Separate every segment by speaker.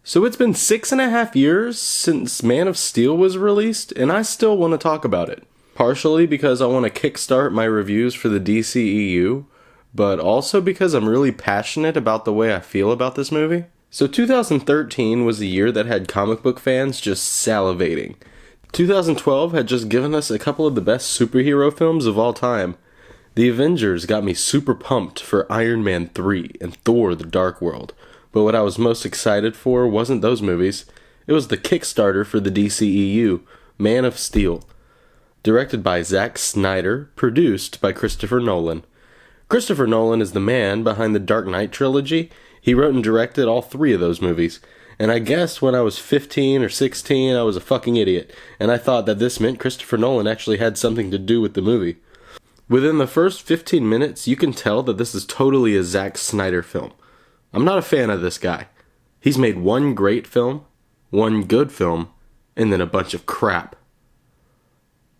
Speaker 1: So it's been 6.5 years since Man of Steel was released, and I still want to talk about it. Partially because I want to kickstart my reviews for the DCEU, but also because I'm really passionate about the way I feel about this movie. So 2013 was the year that had comic book fans just salivating. 2012 had just given us a couple of the best superhero films of all time. The Avengers got me super pumped for Iron Man 3 and Thor: The Dark World. But what I was most excited for wasn't those movies. It was the Kickstarter for the DCEU, Man of Steel. Directed by Zack Snyder, produced by Christopher Nolan. Christopher Nolan is the man behind the Dark Knight trilogy. He wrote and directed all 3 of those movies. And I guess when I was 15 or 16, I was a fucking idiot, and I thought that this meant Christopher Nolan actually had something to do with the movie. Within the first 15 minutes, you can tell that this is totally a Zack Snyder film. I'm not a fan of this guy. He's made one great film, one good film, and then a bunch of crap.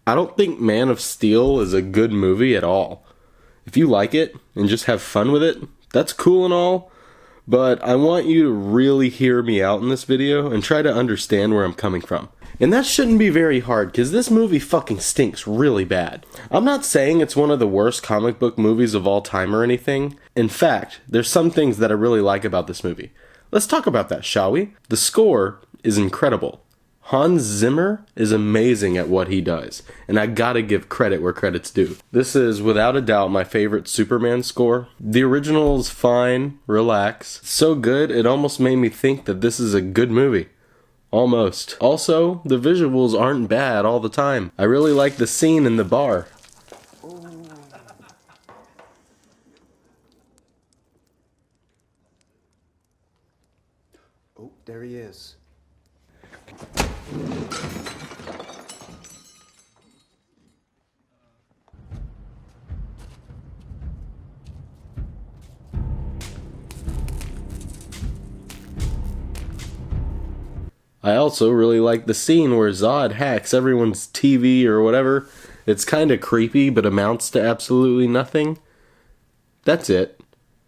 Speaker 1: I don't think Man of Steel is a good movie at all. If you like it and just have fun with it, that's cool and all, but I want you to really hear me out in this video and try to understand where I'm coming from. And that shouldn't be very hard, because this movie fucking stinks really bad. I'm not saying it's one of the worst comic book movies of all time or anything. In fact, there's some things that I really like about this movie. Let's talk about that, shall we? The score is incredible. Hans Zimmer is amazing at what he does, and I gotta give credit where credit's due. This is without a doubt my favorite Superman score. The original is fine, relax. So good, it almost made me think that this is a good movie. Almost. Also, the visuals aren't bad all the time. I really like the scene in the bar.
Speaker 2: Oh, there he is.
Speaker 1: I also really like the scene where Zod hacks everyone's TV or whatever. It's kinda creepy, but amounts to absolutely nothing. That's it.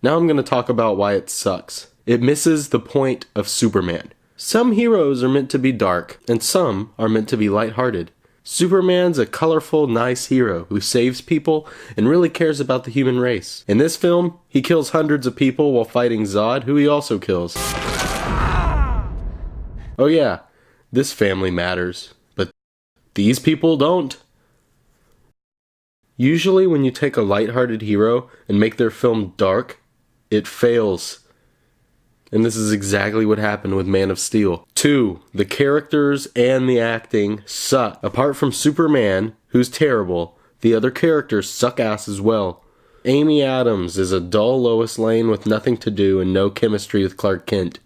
Speaker 1: Now I'm gonna talk about why it sucks. It misses the point of Superman. Some heroes are meant to be dark, and some are meant to be lighthearted. Superman's a colorful, nice hero who saves people and really cares about the human race. In this film, he kills hundreds of people while fighting Zod, who he also kills. Oh yeah, this family matters, but these people don't. Usually when you take a lighthearted hero and make their film dark, it fails. And this is exactly what happened with Man of Steel. 2, the characters and the acting suck. Apart from Superman, who's terrible, the other characters suck ass as well. Amy Adams is a dull Lois Lane with nothing to do and no chemistry with Clark Kent.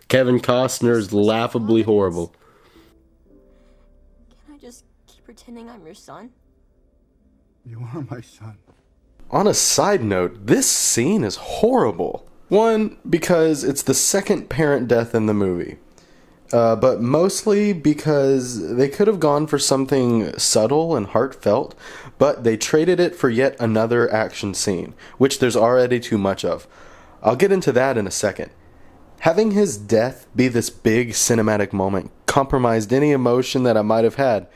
Speaker 1: Kevin Costner is laughably horrible.
Speaker 3: Can I just keep pretending I'm your son?
Speaker 2: You are my son.
Speaker 1: On a side note, this scene is horrible. 1, because it's the second parent death in the movie. But mostly because they could have gone for something subtle and heartfelt, but they traded it for yet another action scene, which there's already too much of. I'll get into that in a second. Having his death be this big cinematic moment compromised any emotion that I might have had.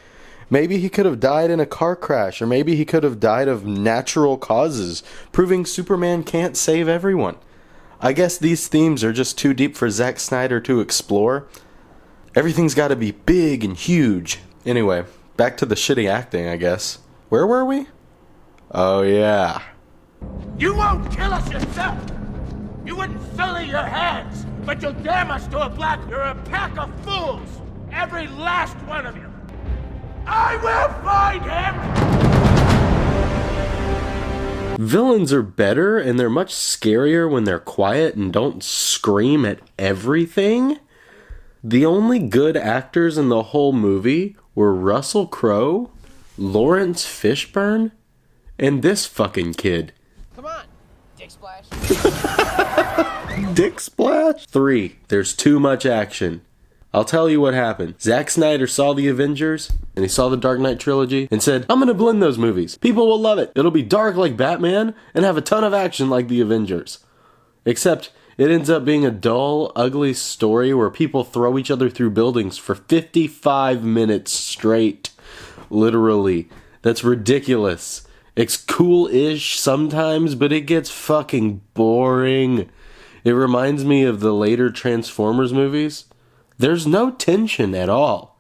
Speaker 1: Maybe he could have died in a car crash, or maybe he could have died of natural causes, proving Superman can't save everyone. I guess these themes are just too deep for Zack Snyder to explore. Everything's gotta be big and huge. Anyway, back to the shitty acting, I guess. Where were we? Oh yeah.
Speaker 4: You won't kill us yourself! You wouldn't sully your hands, but you'll damn us to a black. You're a pack of fools! Every last one of you! I will find him!
Speaker 1: Villains are better, and they're much scarier when they're quiet and don't scream at everything. The only good actors in the whole movie were Russell Crowe, Lawrence Fishburne, and this fucking kid.
Speaker 5: Come on, Dick Splash.
Speaker 1: Dick Splash? 3. There's too much action. I'll tell you what happened. Zack Snyder saw the Avengers, and he saw the Dark Knight trilogy, and said, I'm gonna blend those movies. People will love it. It'll be dark like Batman, and have a ton of action like the Avengers. Except, It ends up being a dull, ugly story where people throw each other through buildings for 55 minutes straight. Literally. That's ridiculous. It's cool-ish sometimes, but it gets fucking boring. It reminds me of the later Transformers movies. There's no tension at all.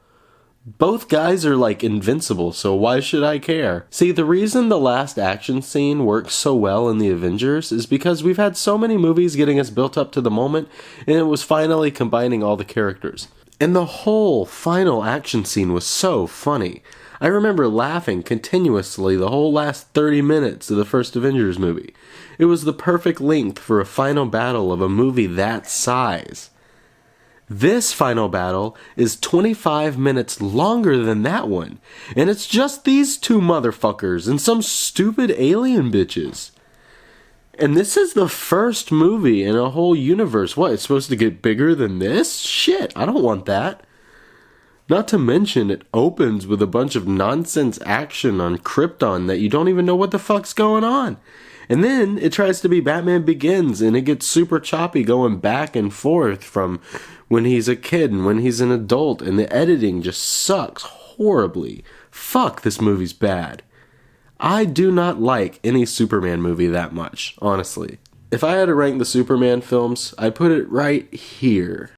Speaker 1: Both guys are like invincible, so why should I care? See, the reason the last action scene works so well in the Avengers is because we've had so many movies getting us built up to the moment, and it was finally combining all the characters. And the whole final action scene was so funny. I remember laughing continuously the whole last 30 minutes of the first Avengers movie. It was the perfect length for a final battle of a movie that size. This final battle is 25 minutes longer than that one, and it's just these two motherfuckers and some stupid alien bitches. And this is the first movie in a whole universe. What, it's supposed to get bigger than this? Shit, I don't want that. Not to mention, it opens with a bunch of nonsense action on Krypton that you don't even know what the fuck's going on. And then it tries to be Batman Begins, and it gets super choppy going back and forth from when he's a kid and when he's an adult, and the editing just sucks horribly. Fuck, this movie's bad. I do not like any Superman movie that much, honestly. If I had to rank the Superman films, I'd put it right here.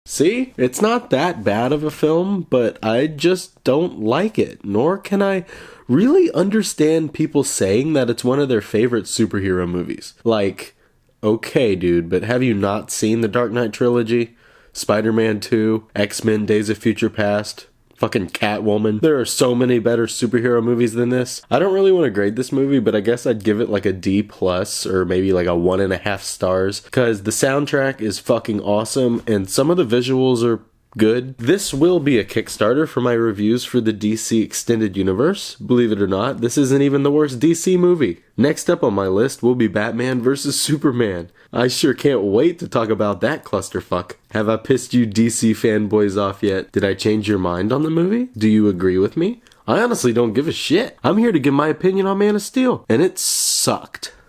Speaker 1: See, it's not that bad of a film, but I just don't like it, nor can I really understand people saying that it's one of their favorite superhero movies. Like, okay, dude, but have you not seen the Dark Knight trilogy? Spider-Man 2, X-Men Days of Future Past, fucking Catwoman. There are so many better superhero movies than this. I don't really want to grade this movie, but I guess I'd give it like a D+, or maybe like a 1.5 stars, because the soundtrack is fucking awesome, and some of the visuals are good. This will be a Kickstarter for my reviews for the DC Extended Universe. Believe it or not, this isn't even the worst DC movie. Next up on my list will be Batman vs. Superman. I sure can't wait to talk about that clusterfuck. Have I pissed you DC fanboys off yet? Did I change your mind on the movie? Do you agree with me? I honestly don't give a shit. I'm here to give my opinion on Man of Steel, and it sucked.